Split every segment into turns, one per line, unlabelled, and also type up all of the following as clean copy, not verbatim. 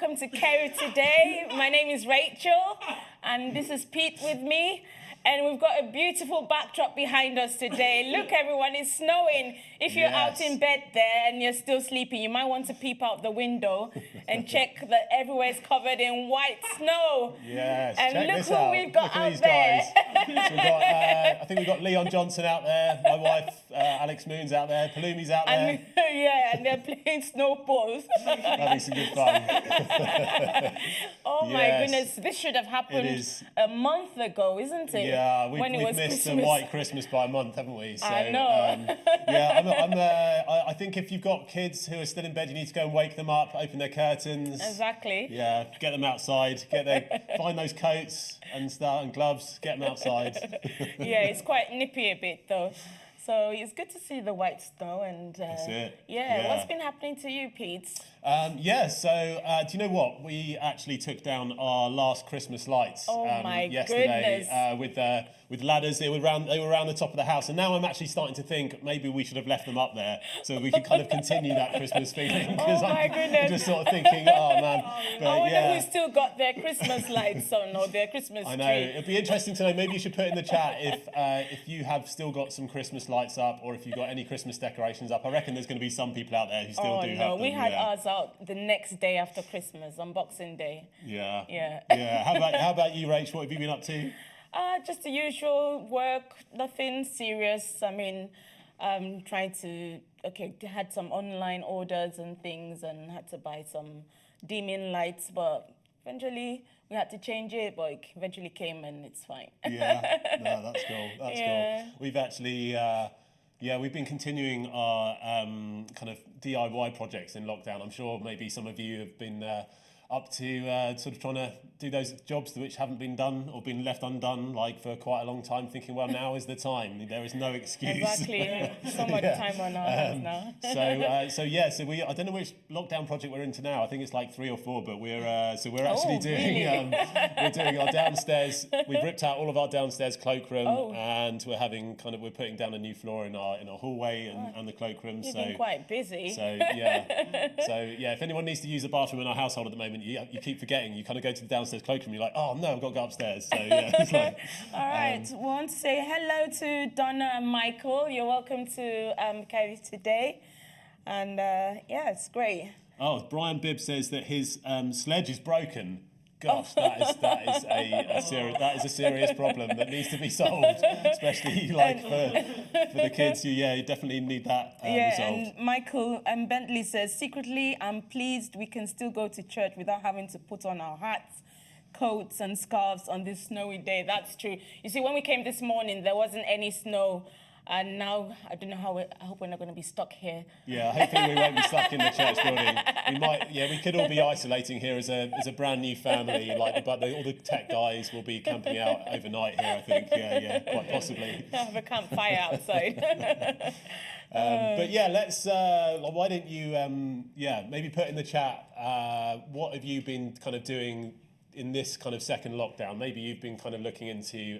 welcome to Kerith today. My name is Rachel, and this is Pete with me. And we've got a beautiful backdrop behind us today. Look, everyone, it's snowing. If you're out in bed there and you're still sleeping, you might want to peep out the window and check that everywhere is covered in white snow.
Yes,
and
check
look
this
who
out.
we've got
look
out
these
there.
Guys. So we've got, I think we've got Leon Johnson out there. My wife, Alex Moon's out there. Palumi's out there.
And they're playing snowballs.
Having some good fun.
Oh my goodness, this should have happened a month ago, isn't it?
Yeah, we've missed
Christmas.
the white Christmas by a month, haven't we? So,
I know.
I think if you've got kids who are still in bed, you need to go and wake them up, open their curtains.
Exactly.
Yeah, get them outside. Find those coats and gloves. Get them outside.
Yeah, it's quite nippy a bit though. So it's good to see the white snow and
That's it.
Yeah, what's been happening to you, Pete?
Do you know what? We actually took down our last Christmas lights yesterday with ladders. They were around the top of the house, and now I'm actually starting to think maybe we should have left them up there so we could kind of continue that Christmas feeling.
Oh my goodness!
I'm just sort of thinking, oh man. But,
I wonder who's still got their Christmas lights on or their Christmas tree.
I know. It'd be interesting to know. Maybe you should put in the chat if you have still got some Christmas lights up, or if you've got any Christmas decorations up. I reckon there's going to be some people out there who still do have them.
We had ours out the next day after Christmas, on Boxing Day.
Yeah. How about you, Rach? What have you been up to?
Just the usual work, nothing serious. I mean, had some online orders and things and had to buy some dimming lights, but eventually we had to change it, but it eventually came and it's fine.
Yeah, no, that's cool. That's cool. We've actually... we've been continuing our kind of DIY projects in lockdown. I'm sure maybe some of you have been up to sort of trying to do those jobs which haven't been done or been left undone like for quite a long time, thinking, well, now is the time. There is no excuse.
Exactly. So much time on our hands now.
So I don't know which lockdown project we're into now. I think it's like 3 or 4, but we're actually doing we're doing our downstairs. We've ripped out all of our downstairs cloakroom and we're putting down a new floor in our hallway and the cloakroom.
You've been quite busy.
So if anyone needs to use the bathroom in our household at the moment, you keep forgetting. You kind of go to the downstairs cloakroom. You're like, oh no, I've got to go upstairs. So it's like,
all right. We want to say hello to Donna and Michael. You're welcome to Kerith today, and it's great.
Oh, Brian Bibb says that his sledge is broken. Gosh, that is a serious problem that needs to be solved, especially for the kids. You definitely need that resolved.
And Michael Bentley says, secretly, I'm pleased we can still go to church without having to put on our hats, coats and scarves on this snowy day. That's true. You see, when we came this morning, there wasn't any snow. And now, I don't know I hope we're not going to be stuck here.
Yeah, hopefully we won't be stuck in the church building. We could all be isolating here as a brand new family, but all the tech guys will be camping out overnight here, I think. Yeah, quite possibly.
Have a campfire outside.
Let's, why don't you, maybe put in the chat, what have you been kind of doing in this kind of second lockdown? Maybe you've been kind of looking into...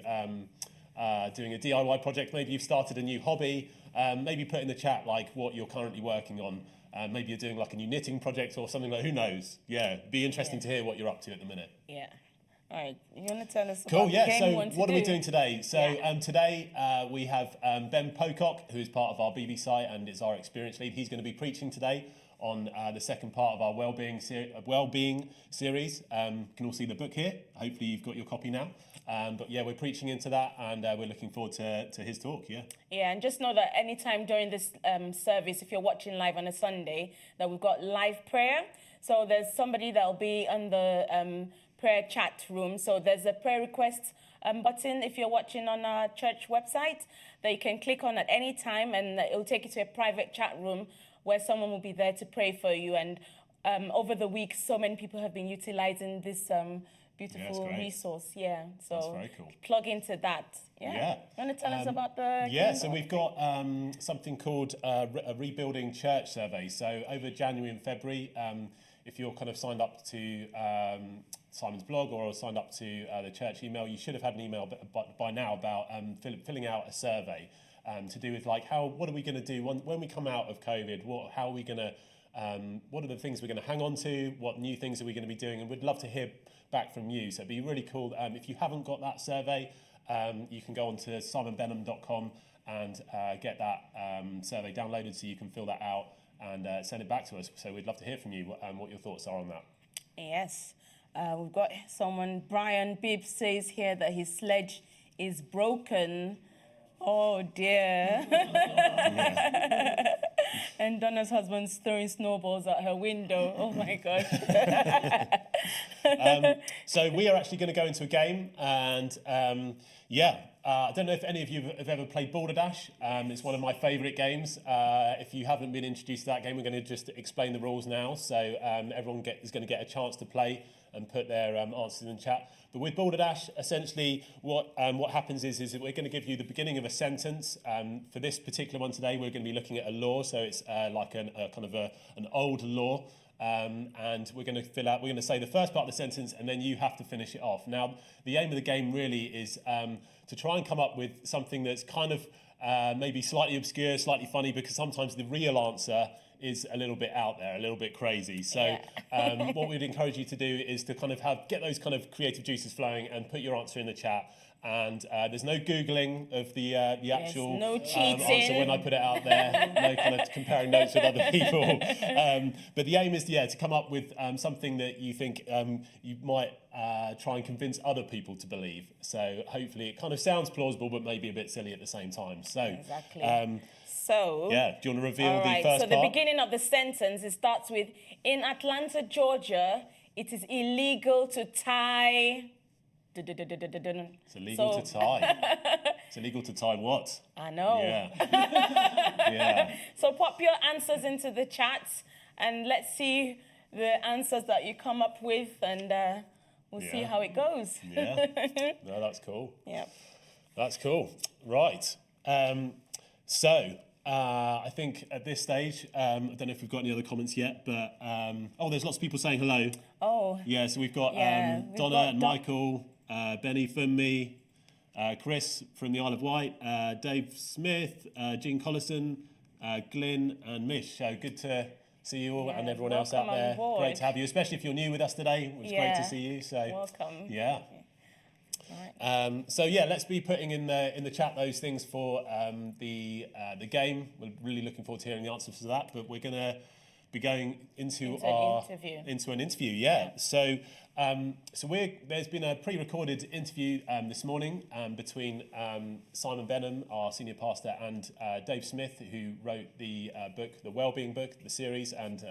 doing a DIY project, maybe you've started a new hobby, maybe put in the chat like what you're currently working on, maybe you're doing like a new knitting project or something, like who knows. Be interesting to hear what you're up to at the minute.
All right, you want to tell us
cool,
about the game
so what are we doing today? So today we have Ben Pocock, who is part of our BB site and is our experience lead. He's going to be preaching today on the second part of our Wellbeing series. You can all see the book here. Hopefully you've got your copy now. We're preaching into that, and we're looking forward to his talk.
And just know that anytime during this service, if you're watching live on a Sunday, that we've got live prayer. So there's somebody that'll be on the prayer chat room. So there's a prayer request button if you're watching on our church website that you can click on at any time, and it'll take you to a private chat room where someone will be there to pray for you. And over the week, so many people have been utilizing this beautiful resource. So
that's very cool.
Plug into that. You want to tell us about the
so we've got something called a Rebuilding Church survey. So over January and February, if you're kind of signed up to Simon's blog or signed up to the church email, you should have had an email by now about filling out a survey to do with like what are we going to do when we come out of COVID? How are we going to what are the things we're going to hang on to, what new things are we going to be doing, and we'd love to hear back from you. So it'd be really cool. If you haven't got that survey, you can go on to simonbenham.com and get that survey downloaded so you can fill that out and send it back to us. So we'd love to hear from you what your thoughts are on that.
Yes. We've got someone, Brian Bibb says here that his sledge is broken. Oh dear. And Donna's husband's throwing snowballs at her window. Oh my gosh.
So we are actually going to go into a game, and I don't know if any of you have ever played Balderdash. It's one of my favourite games. If you haven't been introduced to that game, we're going to just explain the rules now, so everyone is going to get a chance to play and put their answers in the chat. But with Balderdash, essentially what happens is that we're going to give you the beginning of a sentence. For this particular one today, we're going to be looking at a law, so it's like an old law. And we're going to say the first part of the sentence, and then you have to finish it off. Now, the aim of the game really is to try and come up with something that's kind of maybe slightly obscure, slightly funny, because sometimes the real answer is a little bit out there, a little bit crazy. So what we'd encourage you to do is to kind of get those kind of creative juices flowing and put your answer in the chat. And there's no Googling of the actual answer when I put it out there, no kind of comparing notes with other people. But the aim is, to come up with something that you think you might try and convince other people to believe. So hopefully it kind of sounds plausible, but maybe a bit silly at the same time. So,
exactly. Do
you want to reveal the first part?
So the beginning of the sentence, it starts with, in Atlanta, Georgia, it is illegal to tie...
It's illegal to tie. It's illegal to tie what?
I know.
Yeah.
So pop your answers into the chats and let's see the answers that you come up with, and we'll see how it goes.
Yeah. No, that's cool.
Yeah.
That's cool. Right. I think at this stage, I don't know if we've got any other comments yet, but there's lots of people saying hello.
Oh.
Yeah. So we've got Donna and Michael. Benny Funmi, Chris from the Isle of Wight, Dave Smith, Jean Collison, Glyn and Mish. So good to see you all and everyone else out there. Great to have you, especially if you're new with us today. It was great to see you. So
welcome.
Yeah.
Right.
Let's be putting in the chat those things for the game. We're really looking forward to hearing the answers to that. But we're going to be going into an interview. Yeah. So there's been a pre-recorded interview this morning between Simon Benham, our senior pastor, and Dave Smith, who wrote the book, the Wellbeing book, the series, and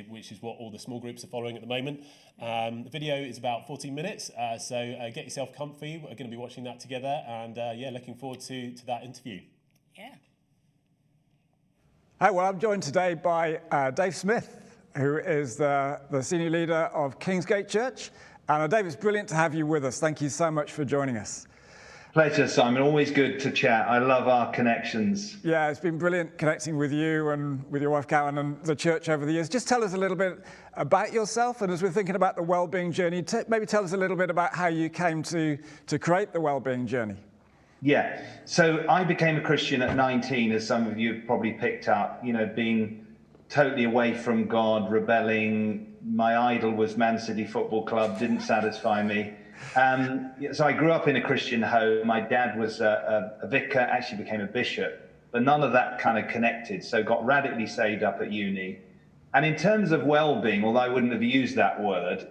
which is what all the small groups are following at the moment. The video is about 14 minutes, so get yourself comfy. We're going to be watching that together, and looking forward to that interview.
Yeah.
Hi, well, I'm joined today by Dave Smith, who is the senior leader of Kingsgate Church. And Dave, it's brilliant to have you with us. Thank you so much for joining us.
Pleasure, Simon. Always good to chat. I love our connections.
Yeah, it's been brilliant connecting with you and with your wife, Karen, and the church over the years. Just tell us a little bit about yourself. And as we're thinking about the Wellbeing Journey, maybe tell us a little bit about how you came to create the Wellbeing Journey.
Yeah, so I became a Christian at 19, as some of you have probably picked up, being totally away from God, rebelling. My idol was Man City Football Club, didn't satisfy me. So I grew up in a Christian home. My dad was a vicar, actually became a bishop, but none of that kind of connected. So got radically saved up at uni. And in terms of well-being, although I wouldn't have used that word,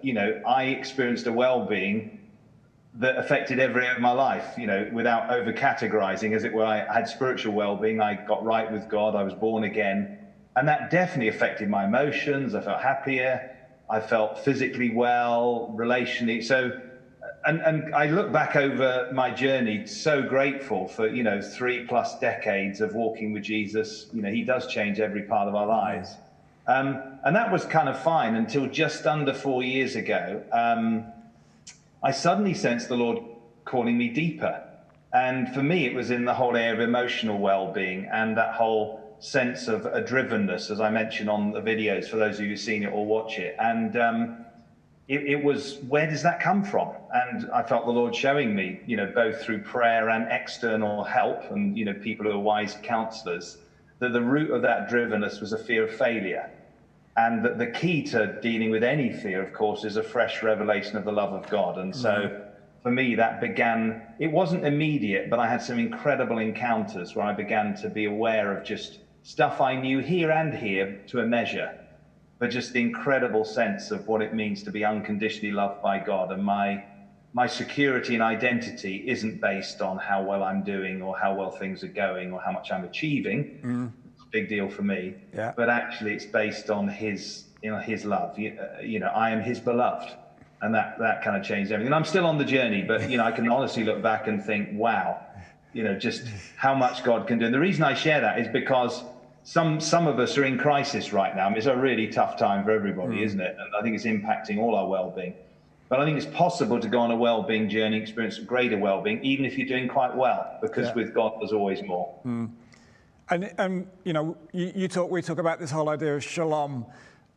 I experienced a well-being that affected every area of my life, without over-categorizing, as it were. I had spiritual well-being. I got right with God. I was born again. And that definitely affected my emotions. I felt happier. I felt physically well, relationally. So, and I look back over my journey, so grateful for, 3+ decades of walking with Jesus. He does change every part of our lives. And that was kind of fine until just under 4 years ago. I suddenly sensed the Lord calling me deeper. And for me, it was in the whole area of emotional well-being and that whole sense of a drivenness, as I mentioned on the videos, for those of you who've seen it or watch it. And it was, where does that come from? And I felt the Lord showing me, both through prayer and external help and, people who are wise counselors, that the root of that drivenness was a fear of failure. And the key to dealing with any fear, of course, is a fresh revelation of the love of God. And so for me, that began, it wasn't immediate, but I had some incredible encounters where I began to be aware of just stuff I knew here and here to a measure, but just the incredible sense of what it means to be unconditionally loved by God. And my security and identity isn't based on how well I'm doing or how well things are going or how much I'm achieving. It's a big deal for me.
Yeah.
But actually it's based on his love. I am his beloved. And that kind of changed everything. And I'm still on the journey, but I can honestly look back and think, wow, just how much God can do. And the reason I share that is because some of us are in crisis right now. I mean, it's a really tough time for everybody, isn't it? And I think it's impacting all our well-being. But I think it's possible to go on a well-being journey, experience greater well-being, even if you're doing quite well, because with God there's always more.
And we talk about this whole idea of shalom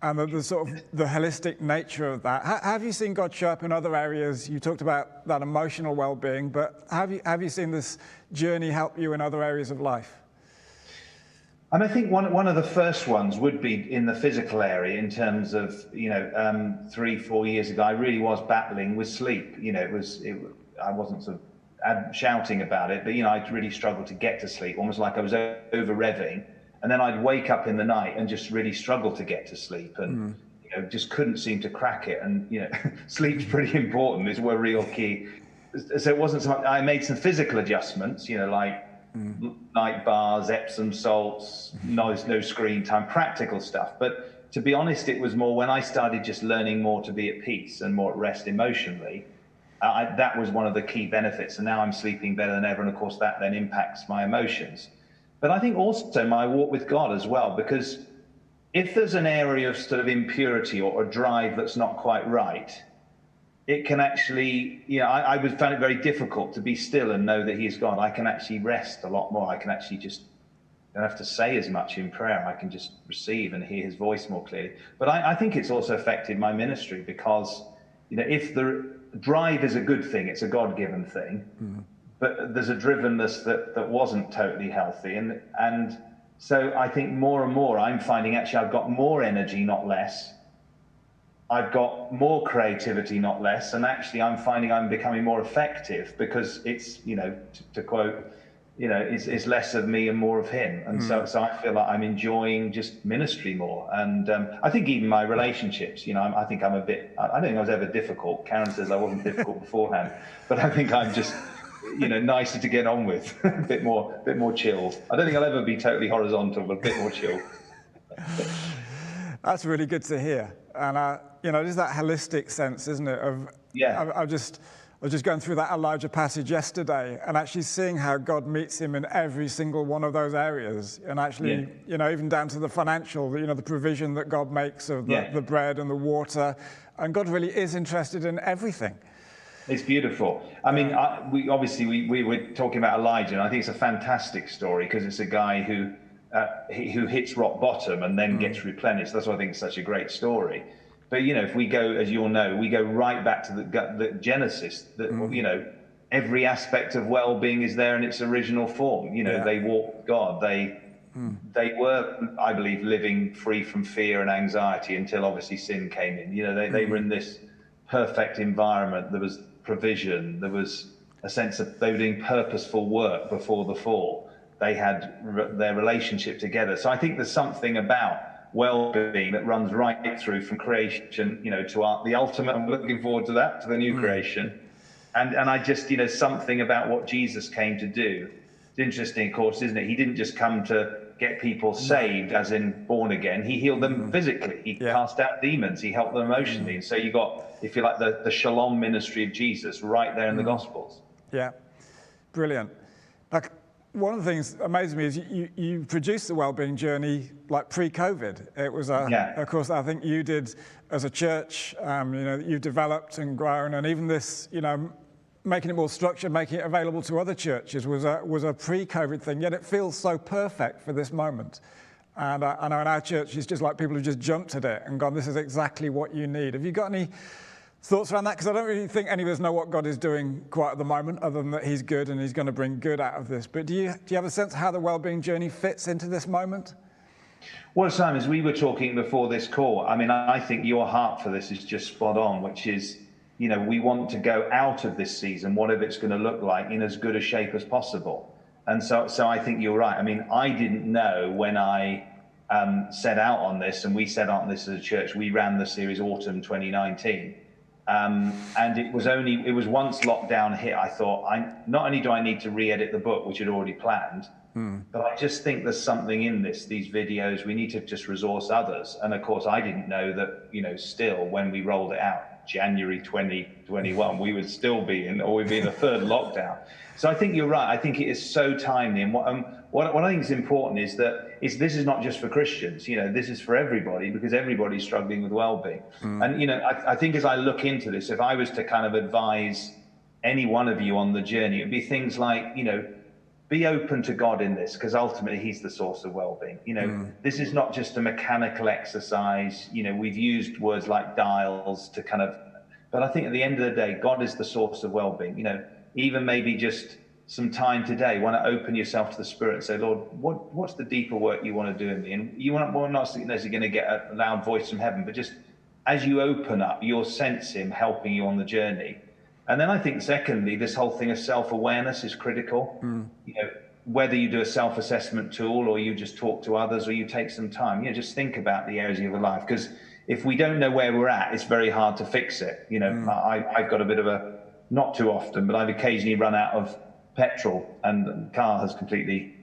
and the sort of the holistic nature of that. Have you seen God show up in other areas? You talked about that emotional well-being, but have you seen this journey help you in other areas of life?
And I think one of the first ones would be in the physical area in terms of, 3-4 years ago, I really was battling with sleep. I wasn't sort of shouting about it, but, I really struggled to get to sleep, almost like I was over revving. And then I'd wake up in the night and just really struggle to get to sleep and, just couldn't seem to crack it. And, sleep's pretty important. It's a real key. So it wasn't so much, I made some physical adjustments, like night bars, Epsom salts, no screen time, practical stuff. But to be honest, it was more when I started just learning more to be at peace and more at rest emotionally. That was one of the key benefits. And now I'm sleeping better than ever. And of course, that then impacts my emotions. But I think also my walk with God as well, because if there's an area of sort of impurity or a drive that's not quite right, it can actually, I would find it very difficult to be still and know that he is God. I can actually rest a lot more. I can actually just don't have to say as much in prayer. I can just receive and hear his voice more clearly. But I think it's also affected my ministry because, if the drive is a good thing, it's a God-given thing, but there's a drivenness that wasn't totally healthy. And so I think more and more I'm finding actually I've got more energy, not less. I've got more creativity, not less. And actually I'm finding I'm becoming more effective because it's, to quote, it's less of me and more of him. And so I feel like I'm enjoying just ministry more. And I think even my relationships, I think I'm a bit, I don't think I was ever difficult. Karen says I wasn't difficult beforehand, but I think I'm just, nicer to get on with, a bit more chill. I don't think I'll ever be totally horizontal, but a bit more chill.
That's really good to hear. And, there's that holistic sense, isn't it? I was just going through that Elijah passage yesterday and actually seeing how God meets him in every single one of those areas. And actually, even down to the financial, the provision that God makes of the bread and the water. And God really is interested in everything.
It's beautiful. I mean, we were talking about Elijah, and I think it's a fantastic story because it's a guy who hits rock bottom and then gets replenished. That's why I think it's such a great story. But, if we go, as you all know, we go right back to the Genesis, every aspect of well-being is there in its original form. They walked with God. They were, I believe, living free from fear and anxiety until obviously sin came in. They were in this perfect environment. There was provision. There was a sense of they were doing purposeful work before the fall. They had their relationship together. So I think there's something about well-being that runs right through from creation, to the ultimate. I'm looking forward to that, to the new creation. And I just, something about what Jesus came to do. It's interesting, of course, isn't it? He didn't just come to get people saved, as in born again. He healed them physically. He cast out demons. He helped them emotionally. And so you got, if you like, the shalom ministry of Jesus right there in the Gospels.
Yeah, brilliant. One of the things that amazes me is you produced the Wellbeing Journey like pre-COVID. It was, of course, I think you did as a church, you've developed and grown, and even this, making it more structured, making it available to other churches was a pre-COVID thing, yet it feels so perfect for this moment. And I know in our church, it's just like people have just jumped at it and gone, this is exactly what you need. Have you got any thoughts around that? Because I don't really think any of us know what God is doing quite at the moment, other than that he's good and he's going to bring good out of this. But do you have a sense of how the Wellbeing Journey fits into this moment?
Well, Simon, as we were talking before this call, I mean, I think your heart for this is just spot on, which is, you know, we want to go out of this season, whatever it's going to look like, in as good a shape as possible. And so I think you're right. I mean, I didn't know when I set out on this, and we set out on this as a church. We ran the series autumn 2019. And it was once lockdown hit, I thought, not only do I need to re-edit the book, which I'd already planned, but I just think there's something in these videos. We need to just resource others. And of course, I didn't know that, you know, still when we rolled it out, January 2021, we would still be we'd be in a third lockdown. So I think you're right. I think it is so timely. And what I think is important is that this is not just for Christians. You know, this is for everybody, because everybody's struggling with well-being. And, you know, I think as I look into this, if I was to kind of advise any one of you on the journey, it'd be things like, you know, be open to God in this, because ultimately he's the source of well-being. You know, this is not just a mechanical exercise. You know, we've used words like dials to kind of, but I think at the end of the day, God is the source of well-being. You know, even maybe just some time today, want to open yourself to the Spirit and say, Lord, what's the deeper work you want to do in me? And you want not necessarily going to get a loud voice from heaven, but just as you open up, you'll sense him helping you on the journey. And then I think, secondly, this whole thing of self-awareness is critical. You know, whether you do a self-assessment tool or you just talk to others or you take some time, you know, just think about the areas of your life. Because if we don't know where we're at, it's very hard to fix it. You know, I've got a bit of a, not too often, but I've occasionally run out of petrol and the car has completely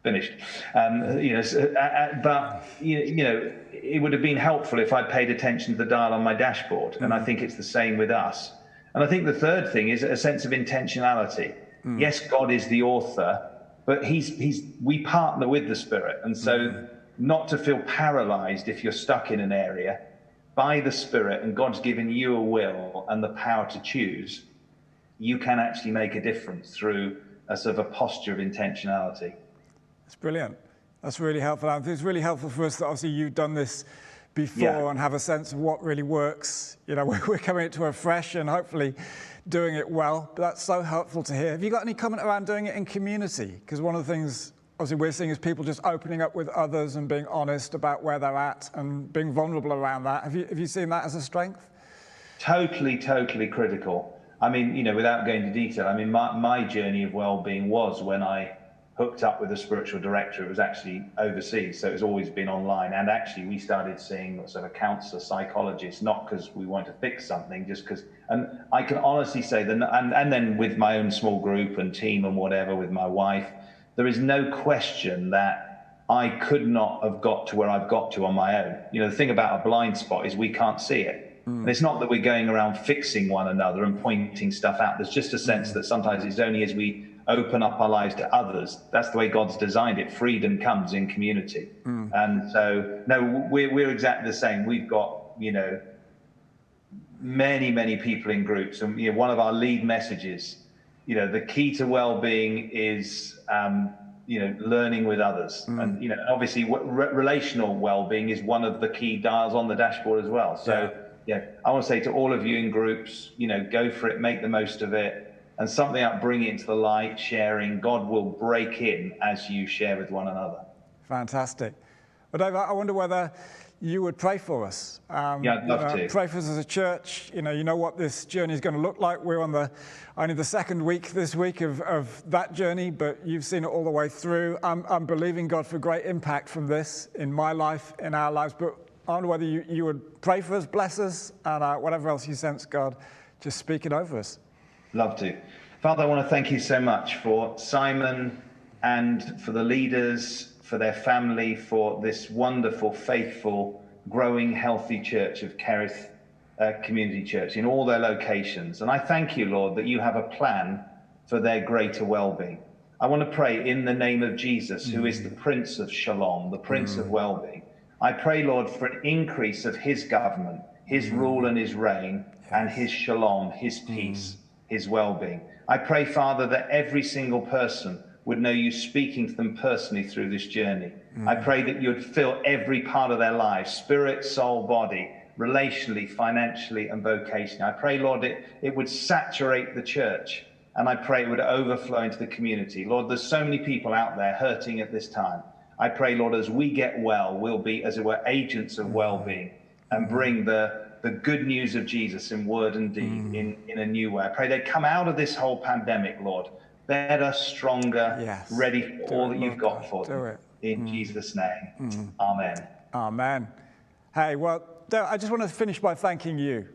finished. You know, but, you know, it would have been helpful if I'd paid attention to the dial on my dashboard. And I think it's the same with us. And I think the third thing is a sense of intentionality. Yes, God is the author, but we partner with the Spirit. And so not to feel paralyzed if you're stuck in an area, by the Spirit, and God's given you a will and the power to choose, you can actually make a difference through a sort of a posture of intentionality.
That's brilliant. That's really helpful. I think it's really helpful for us that obviously you've done this before and have a sense of what really works. You know, we're coming into it fresh and hopefully doing it well, but that's so helpful to hear. Have you got any comment around doing it in community? Because one of the things obviously we're seeing is people just opening up with others and being honest about where they're at and being vulnerable around that. Have you seen that as a strength?
Totally critical. I mean, you know, without going into detail, I mean, my journey of well-being was when I hooked up with a spiritual director. It was actually overseas, so it's always been online. And actually, we started seeing sort of a counsellor, psychologist, not because we wanted to fix something, just because. And I can honestly say that, and then with my own small group and team and whatever, with my wife, there is no question that I could not have got to where I've got to on my own. You know, the thing about a blind spot is we can't see it. And it's not that we're going around fixing one another and pointing stuff out. There's just a sense that sometimes it's only as we open up our lives to others. That's the way God's designed it. Freedom comes in community. And so, no, we're exactly the same. We've got, you know, many people in groups. And, you know, one of our lead messages, you know, the key to well-being is, you know, learning with others. And, you know, obviously relational well-being is one of the key dials on the dashboard as well. So, yeah, I want to say to all of you in groups, you know, go for it, make the most of it. And something out, bring it into the light, sharing. God will break in as you share with one another.
Fantastic. Well, Dave, I wonder whether you would pray for us.
Yeah, I'd love to.
Pray for us as a church. You know what this journey is going to look like. We're on only the second week this week of that journey, but you've seen it all the way through. I'm believing God for great impact from this in my life, in our lives. But I wonder whether you would pray for us, bless us, and whatever else you sense, God, just speak it over us.
Love to. Father, I want to thank you so much for Simon and for the leaders, for their family, for this wonderful, faithful, growing, healthy church of Kerith Community Church in all their locations. And I thank you, Lord, that you have a plan for their greater well-being. I want to pray in the name of Jesus, who is the Prince of Shalom, the Prince of well-being. I pray, Lord, for an increase of his government, his rule and his reign, and his shalom, his peace, his well-being. I pray, Father, that every single person would know you speaking to them personally through this journey. I pray that you would fill every part of their lives, spirit, soul, body, relationally, financially, and vocationally. I pray, Lord, it would saturate the church, and I pray it would overflow into the community. Lord, there's so many people out there hurting at this time. I pray, Lord, as we get well, we'll be, as it were, agents of well-being and bring the good news of Jesus in word and deed in a new way. I pray they come out of this whole pandemic, Lord, better, stronger, ready for all that you've got for them. In Jesus' name, amen.
Amen. Hey, well, Dale, I just want to finish by thanking you.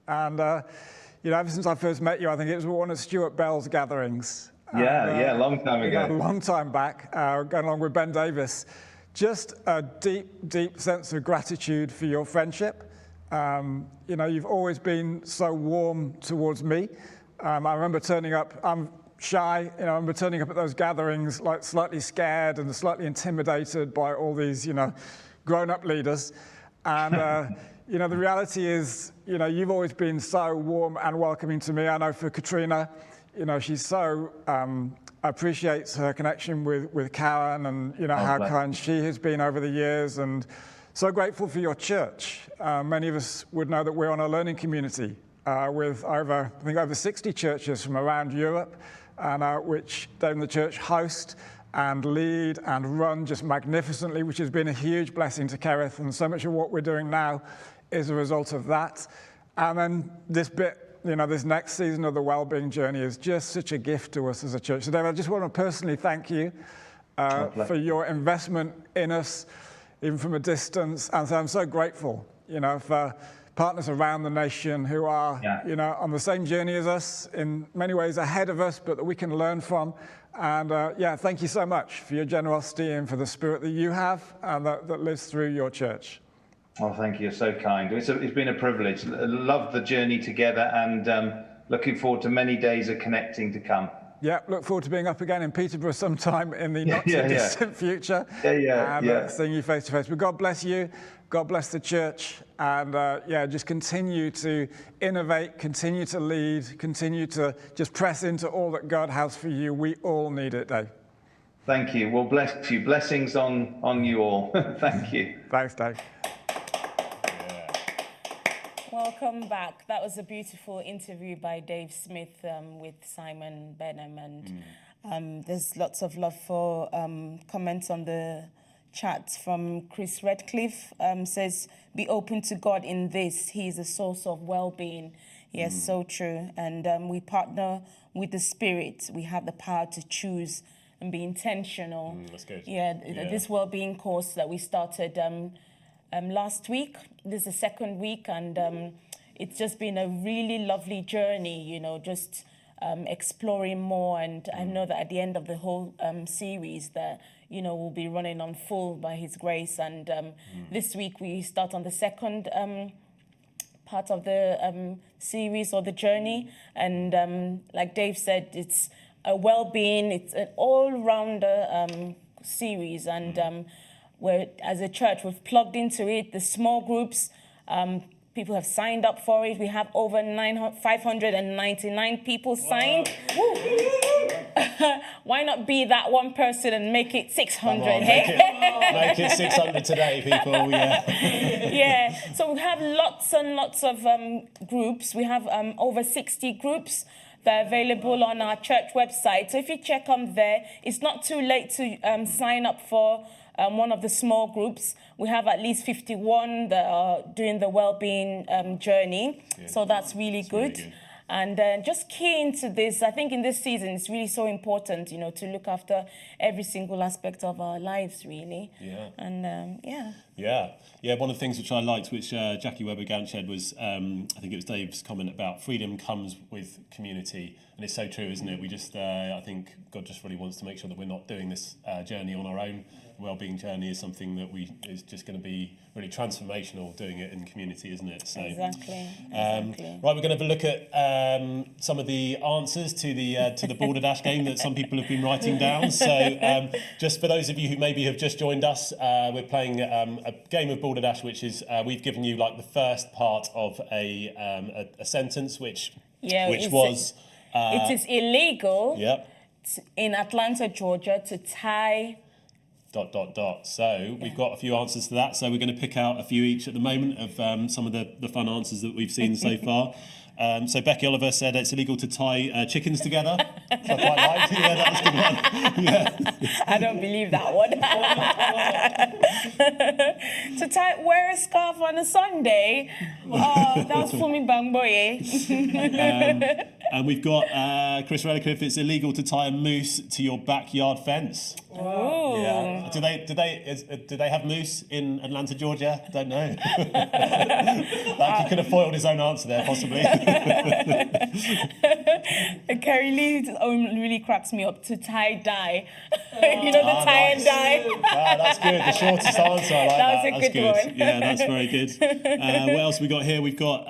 And, ever since I first met you, I think it was one of Stuart Bell's gatherings.
Yeah, long time ago.
A long time back, going along with Ben Davis. Just a deep, deep sense of gratitude for your friendship. You've always been so warm towards me. I remember turning up, I'm shy, I remember turning up at those gatherings like slightly scared and slightly intimidated by all these, grown-up leaders. And, the reality is, you've always been so warm and welcoming to me. I know for Katrina, she's so appreciates her connection with Karen and, how kind she has been over the years, and so grateful for your church. Many of us would know that we're on a learning community with over 60 churches from around Europe, and which Dave and the Church host and lead and run just magnificently, which has been a huge blessing to Kerith, and so much of what we're doing now is a result of that. And then this bit, this next season of the Wellbeing Journey is just such a gift to us as a church. So Dave, I just want to personally thank you for your investment in us, even from a distance. And so I'm so grateful, for partners around the nation who are, on the same journey as us, in many ways ahead of us, but that we can learn from. And thank you so much for your generosity and for the spirit that you have and that lives through your church.
Oh, thank you. You're so kind. It's been a privilege. Love the journey together, and looking forward to many days of connecting to come. Yeah,
look forward to being up again in Peterborough sometime in the not too distant future. And seeing you face to face. But God bless you. God bless the church. And just continue to innovate, continue to lead, continue to just press into all that God has for you. We all need it, Dave.
Thank you. Well, bless you. Blessings on you all. Thank you.
Thanks, Dave.
Welcome back. That was a beautiful interview by Dave Smith with Simon Benham, and there's lots of love for comments on the chat from Chris Redcliffe. Says, be open to God in this. He is a source of well-being. Yes, so true. And we partner with the Spirit. We have the power to choose and be intentional.
That's good.
This well-being course that we started last week. This is the second week, and it's just been a really lovely journey, just exploring more. And I know that at the end of the whole series that, we'll be running on full by His grace. And this week we start on the second part of the series or the journey. And like Dave said, it's a well-being, it's an all-rounder series. And where, as a church, we've plugged into it. The small groups, people have signed up for it. We have over 599 people signed. Why not be that one person and make it 600?
Make it 600 today, people.
Yeah. So we have lots and lots of groups. We have over 60 groups that are available on our church website. So if you check on there, it's not too late to sign up for one of the small groups. We have at least 51 that are doing the Wellbeing Journey. So that's really good. And just key into this, I think in this season, it's really so important, to look after every single aspect of our lives, really. And
one of the things which I liked, which Jackie Weber-Gant shared, was, I think it was Dave's comment about freedom comes with community. And it's so true, isn't it? We just, I think God just really wants to make sure that we're not doing this journey on our own. The Wellbeing Journey is something that is just going to be really transformational, doing it in community, isn't it? So,
exactly.
Right, we're going to have a look at some of the answers to the Border Dash game that some people have been writing down. So just for those of you who maybe have just joined us, we're playing a game of Border Dash, which is we've given you like the first part of a sentence, which was
it is illegal
Yep.
in Atlanta, Georgia, to tie... ...
So we've got a few answers to that. So we're going to pick out a few each at the moment of some of the fun answers that we've seen so far. So Becky Oliver said it's illegal to tie chickens together. So I quite liked it. Yeah, that was a good one. Yeah.
I don't believe that one. To wear a scarf on a Sunday? Oh, that was Fumi Bangboye.
And we've got Chris Redcliffe. It's illegal to tie a moose to your backyard fence.
Oh.
Yeah. Do they have moose in Atlanta, Georgia? Don't know. Like he could have foiled his own answer there, possibly.
Kerry Lee really cracks me up. To tie dye. You know, the tie and dye.
That's good. The shortest answer. I like that.
That was a
That's
good one.
Yeah, that's very good. What else we got here? We've got.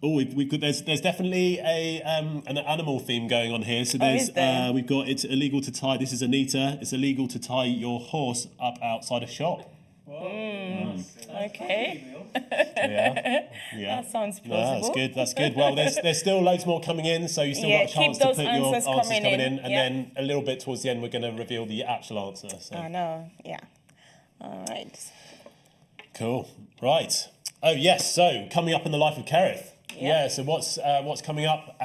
We've got. There's definitely an animal theme going on here. So there's we've got it's illegal to tie. This is Anita. It's illegal to tie your horse up outside a shop.
Okay.
Yeah.
That sounds
No,
plausible.
that's good. Well, there's still loads more coming in, so you still got a chance to
keep
put
those
your
answers
answers
coming
coming
in.
in, and then a little bit towards the end we're going to reveal the actual answer. So.
I know. Yeah. All right.
Cool. Right. Oh yes. So coming up in the life of Kerith. Yeah. So what's coming up?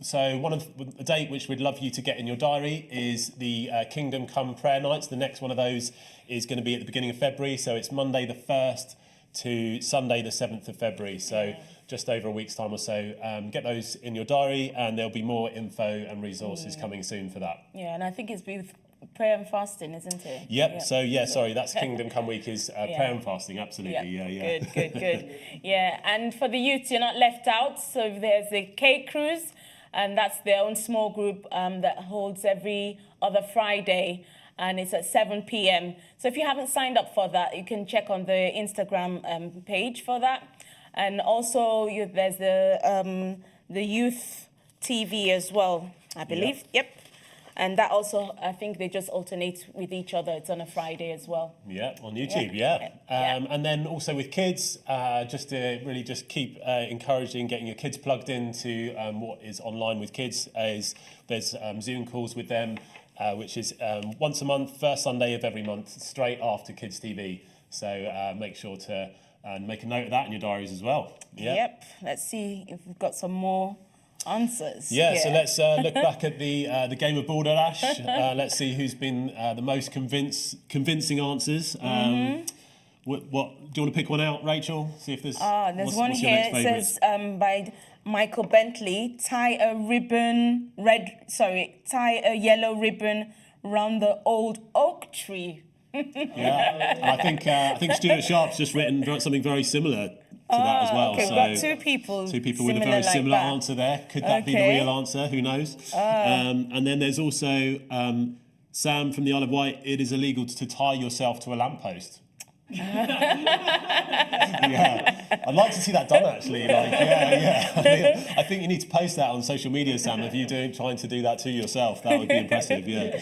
So one of the date which we'd love you to get in your diary is the Kingdom Come prayer nights. The next one of those is going to be at the beginning of February. So it's Monday the 1st to Sunday the 7th of February. So just over a week's time or so. Get those in your diary, and there'll be more info and resources coming soon for that.
Yeah, and I think it's with prayer and fasting, isn't it?
Yep. So sorry, that's Kingdom Come week is prayer and fasting. Absolutely. Yeah.
Good. Yeah, and for the youth, you're not left out. So there's the K Cruise, and that's their own small group that holds every other Friday, and it's at 7 p.m. So if you haven't signed up for that, you can check on the Instagram page for that. And also there's the youth TV as well, I believe. Yep. And that also, I think they just alternate with each other. It's on a Friday as well.
Yeah, on YouTube, yeah. And then also with kids, just to really just keep encouraging, getting your kids plugged into what is online with kids. There's Zoom calls with them, which is once a month, first Sunday of every month, straight after Kids TV. So make sure to make a note of that in your diaries as well.
Yep. Let's see if we've got some more answers.
Yeah, so let's look back at the game of Balderdash. Let's see who's been the most convincing answers. What do you want to pick one out, Rachel? See if there's.
There's one
what's your
here.
next
It
favourite?
says by Michael Bentley. Tie a yellow ribbon round the old oak tree.
Yeah, I think Stuart Sharp's just written something very similar to that as well.
Okay,
so
we've got two people
with a very
like
similar
that.
answer there. Could that be the real answer? Who knows? And then there's also Sam from the Isle of Wight. It is illegal to tie yourself to a lamppost. Yeah, I'd like to see that done actually. I think you need to post that on social media, Sam. If you're trying to do that to yourself, that would be impressive. Yeah.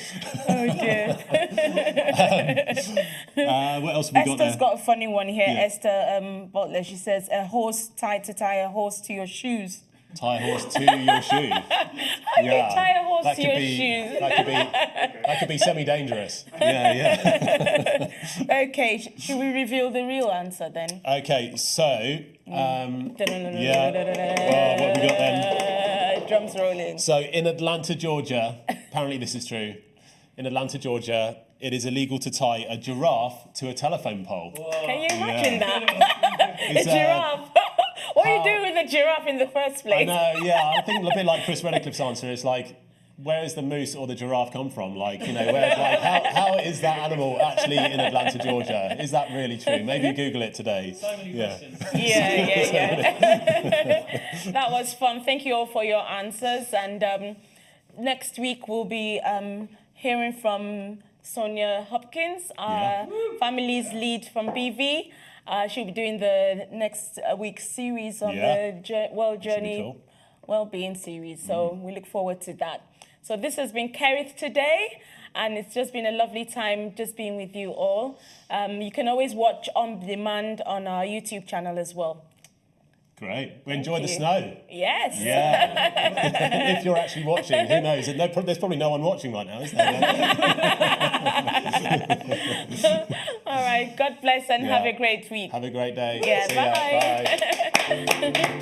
What else have we got there?
Esther's got a funny one here.
Yeah.
Esther Butler. She says tie a horse to your shoes.
Tie a horse to your shoe.
Tie a horse to your shoes.
That could be semi-dangerous. Yeah.
Okay, should we reveal the real answer then?
Okay, so what have we got then?
Drums rolling.
So in Atlanta, Georgia, apparently this is true. In Atlanta, Georgia, it is illegal to tie a giraffe to a telephone pole.
Can you imagine that? A giraffe. What are you doing with a giraffe in the first place?
I know, yeah. I think a bit like Chris Redcliffe's answer is like, where is the moose or the giraffe come from? How is that animal actually in Atlanta, Georgia? Is that really true? Maybe Google it today.
So many questions.
Yeah. That was fun. Thank you all for your answers. And next week we'll be hearing from Sonia Hopkins, our families lead from BV. She'll be doing the next week's series on the World Journey Wellbeing series. So we look forward to that. So this has been Kerith today, and it's just been a lovely time just being with you all. You can always watch on demand on our YouTube channel as well.
Great. We enjoyed the snow.
Yes.
Yeah. If you're actually watching, who knows? There's probably no one watching right now, is there?
All right. God bless and have a great week.
Have a great day.
Yeah,
See ya.
bye.
Bye.